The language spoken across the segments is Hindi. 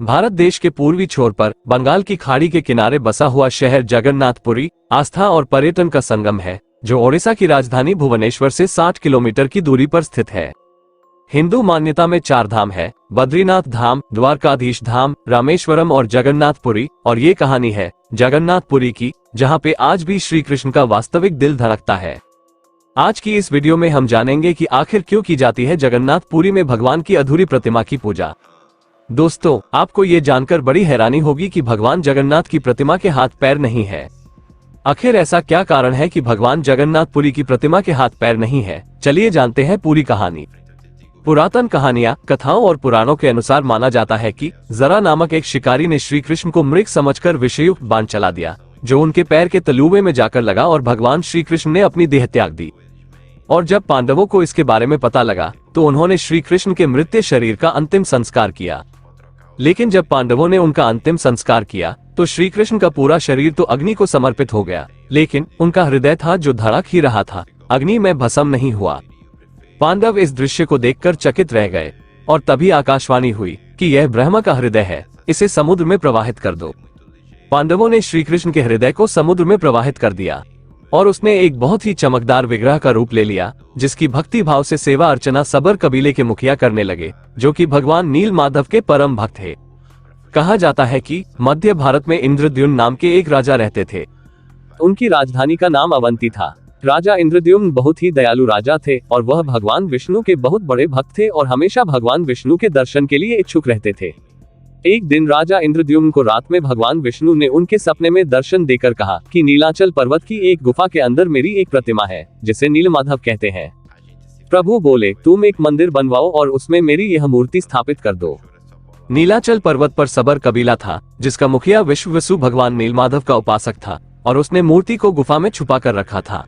भारत देश के पूर्वी छोर पर बंगाल की खाड़ी के किनारे बसा हुआ शहर जगन्नाथपुरी आस्था और पर्यटन का संगम है, जो ओडिशा की राजधानी भुवनेश्वर से 60 किलोमीटर की दूरी पर स्थित है। हिंदू मान्यता में 4 धाम है: बद्रीनाथ धाम, द्वारकाधीश धाम, रामेश्वरम और जगन्नाथपुरी। और ये कहानी है जगन्नाथपुरी की, जहाँ पे आज भी श्री कृष्ण का वास्तविक दिल धड़कता है। आज की इस वीडियो में हम जानेंगे कि आखिर क्यों की जाती है जगन्नाथपुरी में भगवान की अधूरी प्रतिमा की पूजा। दोस्तों, आपको ये जानकर बड़ी हैरानी होगी कि भगवान जगन्नाथ की प्रतिमा के हाथ पैर नहीं है। आखिर ऐसा क्या कारण है कि भगवान जगन्नाथपुरी की प्रतिमा के हाथ पैर नहीं है? चलिए जानते हैं पूरी कहानी। पुरातन कहानियां, कथाओं और पुराणों के अनुसार माना जाता है कि जरा नामक एक शिकारी ने श्री कृष्ण को मृग समझकर विषयुक्त बाण चला दिया, जो उनके पैर के तलुवे में जाकर लगा और भगवान श्री कृष्ण ने अपनी देह त्याग दी। और जब पांडवों को इसके बारे में पता लगा तो उन्होंने श्री कृष्ण के मृत शरीर का अंतिम संस्कार किया। लेकिन जब पांडवों ने उनका अंतिम संस्कार किया तो श्री कृष्ण का पूरा शरीर तो अग्नि को समर्पित हो गया, लेकिन उनका हृदय था जो धड़क ही रहा था, अग्नि में भस्म नहीं हुआ। पांडव इस दृश्य को देखकर चकित रह गए और तभी आकाशवाणी हुई कि यह ब्रह्मा का हृदय है, इसे समुद्र में प्रवाहित कर दो। पांडवों ने श्री कृष्ण के हृदय को समुद्र में प्रवाहित कर दिया और उसने एक बहुत ही चमकदार विग्रह का रूप ले लिया, जिसकी भक्ति भाव से सेवा अर्चना सबर कबीले के मुखिया करने लगे, जो कि भगवान नील माधव के परम भक्त थे। कहा जाता है कि मध्य भारत में इंद्रद्युम्न नाम के एक राजा रहते थे। उनकी राजधानी का नाम अवंती था। राजा इंद्रद्युम्न बहुत ही दयालु राजा थे और वह भगवान विष्णु के बहुत बड़े भक्त थे और हमेशा भगवान विष्णु के दर्शन के लिए इच्छुक रहते थे। एक दिन राजा इंद्रद्युम्न को रात में भगवान विष्णु ने उनके सपने में दर्शन देकर कहा कि नीलाचल पर्वत की एक गुफा के अंदर मेरी एक प्रतिमा है, जिसे नीलमाधव कहते हैं। प्रभु बोले, तुम एक मंदिर बनवाओ और उसमें मेरी यह मूर्ति स्थापित कर दो। नीलाचल पर्वत पर सबर कबीला था, जिसका मुखिया विश्ववसु भगवान नीलमाधव का उपासक था और उसने मूर्ति को गुफा में छुपा कर रखा था।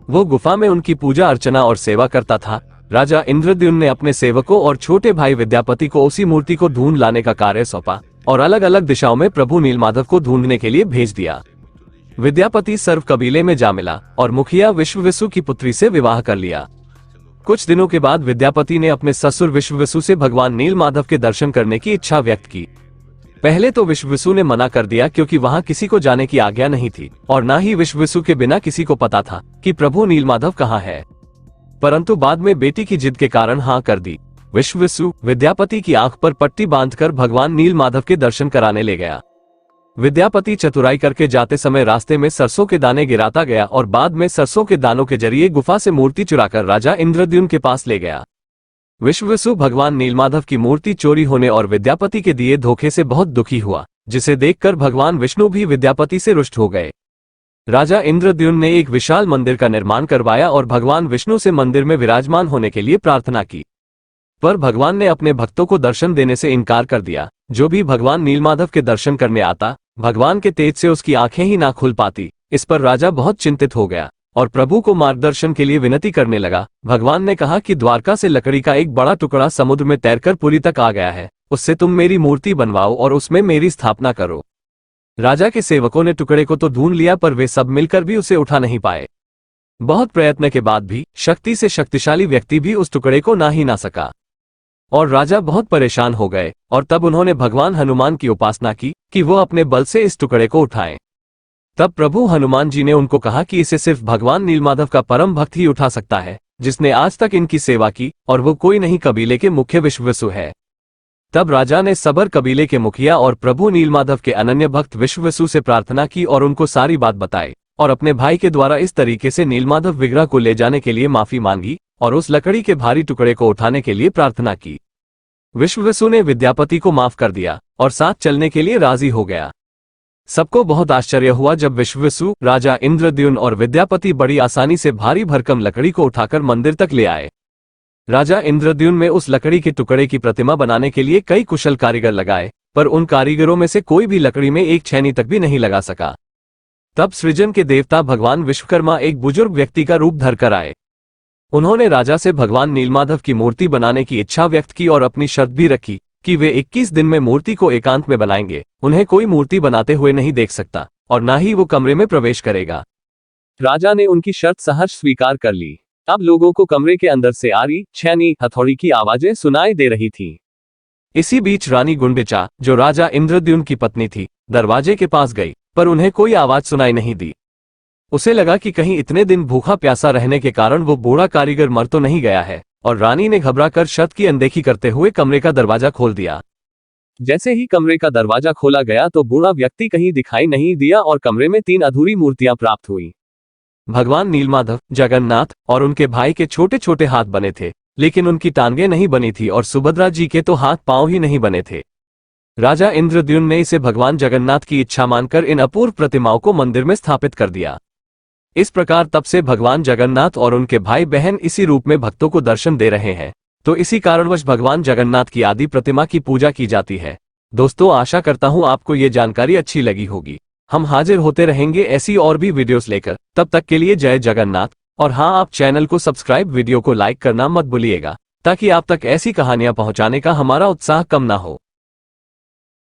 वो गुफा में उनकी पूजा अर्चना और सेवा करता था। राजा इंद्रद्युम्न ने अपने सेवकों और छोटे भाई विद्यापति को उसी मूर्ति को ढूंढ लाने का कार्य सौंपा और अलग अलग दिशाओं में प्रभु नीलमाधव को ढूंढने के लिए भेज दिया। विद्यापति सर्व कबीले में जा मिला और मुखिया विश्ववसु की पुत्री से विवाह कर लिया। कुछ दिनों के बाद विद्यापति ने अपने ससुर विश्ववसु से भगवान नीलमाधव के दर्शन करने की इच्छा व्यक्त की। पहले तो विश्ववसु ने मना कर दिया, क्योंकि वहां किसी को जाने की आज्ञा नहीं थी और न ही विश्ववसु के बिना किसी को पता था कि प्रभु नीलमाधव कहाँ है। परंतु बाद में बेटी की जिद के कारण हाँ कर दी। विश्ववसु विद्यापति की आंख पर पट्टी बांधकर भगवान नीलमाधव के दर्शन कराने ले गया। विद्यापति चतुराई करके जाते समय रास्ते में सरसों के दाने गिराता गया और बाद में सरसों के दानों के जरिए गुफा से मूर्ति चुराकर राजा इंद्रद्युम्न के पास ले गया। विश्ववसु भगवान नीलमाधव की मूर्ति चोरी होने और विद्यापति के दिए धोखे से बहुत दुखी हुआ, जिसे देखकर भगवान विष्णु भी विद्यापति से रुष्ट हो गए। राजा इंद्रद्युम्न ने एक विशाल मंदिर का निर्माण करवाया और भगवान विष्णु से मंदिर में विराजमान होने के लिए प्रार्थना की, पर भगवान ने अपने भक्तों को दर्शन देने से इनकार कर दिया। जो भी भगवान नीलमाधव के दर्शन करने आता, भगवान के तेज से उसकी आंखें ही ना खुल पाती। इस पर राजा बहुत चिंतित हो गया और प्रभु को मार्गदर्शन के लिए विनती करने लगा। भगवान ने कहा कि द्वारका से लकड़ी का एक बड़ा टुकड़ा समुद्र में तैरकर पुरी तक आ गया है, उससे तुम मेरी मूर्ति बनवाओ और उसमें मेरी स्थापना करो। राजा के सेवकों ने टुकड़े को तो ढूंढ लिया, पर वे सब मिलकर भी उसे उठा नहीं पाए। बहुत प्रयत्न के बाद भी शक्ति से शक्तिशाली व्यक्ति भी उस टुकड़े को ना ही ना सका और राजा बहुत परेशान हो गए। और तब उन्होंने भगवान हनुमान की उपासना की कि वो अपने बल से इस टुकड़े को उठाएं। तब प्रभु हनुमान जी ने उनको कहा कि इसे सिर्फ भगवान नीलमाधव का परम भक्त ही उठा सकता है, जिसने आज तक इनकी सेवा की, और वो कोई नहीं, कबीले के मुख्य विश्ववसु है। तब राजा ने सबर कबीले के मुखिया और प्रभु नीलमाधव के अनन्य भक्त विश्ववसु से प्रार्थना की और उनको सारी बात बताई और अपने भाई के द्वारा इस तरीके से नीलमाधव विग्रह को ले जाने के लिए माफी मांगी और उस लकड़ी के भारी टुकड़े को उठाने के लिए प्रार्थना की। विश्ववसु ने विद्यापति को माफ कर दिया और साथ चलने के लिए राजी हो गया। सबको बहुत आश्चर्य हुआ जब विश्ववसु, राजा इंद्रद्युम्न और विद्यापति बड़ी आसानी से भारी भरकम लकड़ी को उठाकर मंदिर तक ले आए। राजा इंद्रद्युम्न में उस लकड़ी के टुकड़े की प्रतिमा बनाने के लिए कई कुशल कारीगर लगाए, पर उन कारीगरों में से कोई भी लकड़ी में एक छेनी तक भी नहीं लगा सका। तब सृजन के देवता भगवान विश्वकर्मा एक बुजुर्ग व्यक्ति का रूप धरकर आए। उन्होंने राजा से भगवान नीलमाधव की मूर्ति बनाने की इच्छा व्यक्त की और अपनी शर्त भी रखी कि वे 21 दिन में मूर्ति को एकांत में बनाएंगे। उन्हें कोई मूर्ति बनाते हुए नहीं देख सकता और न ही वो कमरे में प्रवेश करेगा। राजा ने उनकी शर्त सहर्ष स्वीकार कर ली। अब लोगों को कमरे के अंदर से आरी, छेनी, हथौड़ी की आवाजें सुनाई दे रही थी। इसी बीच रानी गुंडिचा, जो राजा इंद्रद्युम्न की पत्नी थी, दरवाजे के पास गई, पर उन्हें कोई आवाज सुनाई नहीं दी। उसे लगा कि कहीं इतने दिन भूखा प्यासा रहने के कारण वो बूढ़ा कारीगर मर तो नहीं गया है, और रानी ने घबराकर छत की अनदेखी करते हुए कमरे का दरवाजा खोल दिया। जैसे ही कमरे का दरवाजा खोला गया तो बूढ़ा व्यक्ति कहीं दिखाई नहीं दिया और कमरे में 3 अधूरी मूर्तियां प्राप्त हुई। भगवान नीलमाधव, जगन्नाथ और उनके भाई के छोटे छोटे हाथ बने थे, लेकिन उनकी टांगें नहीं बनी थी और सुभद्रा जी के तो हाथ पांव ही नहीं बने थे। राजा इंद्रद्युम्न ने इसे भगवान जगन्नाथ की इच्छा मानकर इन अपूर्व प्रतिमाओं को मंदिर में स्थापित कर दिया। इस प्रकार तब से भगवान जगन्नाथ और उनके भाई बहन इसी रूप में भक्तों को दर्शन दे रहे हैं। तो इसी कारणवश भगवान जगन्नाथ की आदि प्रतिमा की पूजा की जाती है। दोस्तों, आशा करता हूं आपको ये जानकारी अच्छी लगी होगी। हम हाजिर होते रहेंगे ऐसी और भी वीडियोस लेकर। तब तक के लिए जय जगन्नाथ। और हाँ, आप चैनल को सब्सक्राइब, वीडियो को लाइक करना मत भूलिएगा, ताकि आप तक ऐसी कहानियां पहुंचाने का हमारा उत्साह कम ना हो।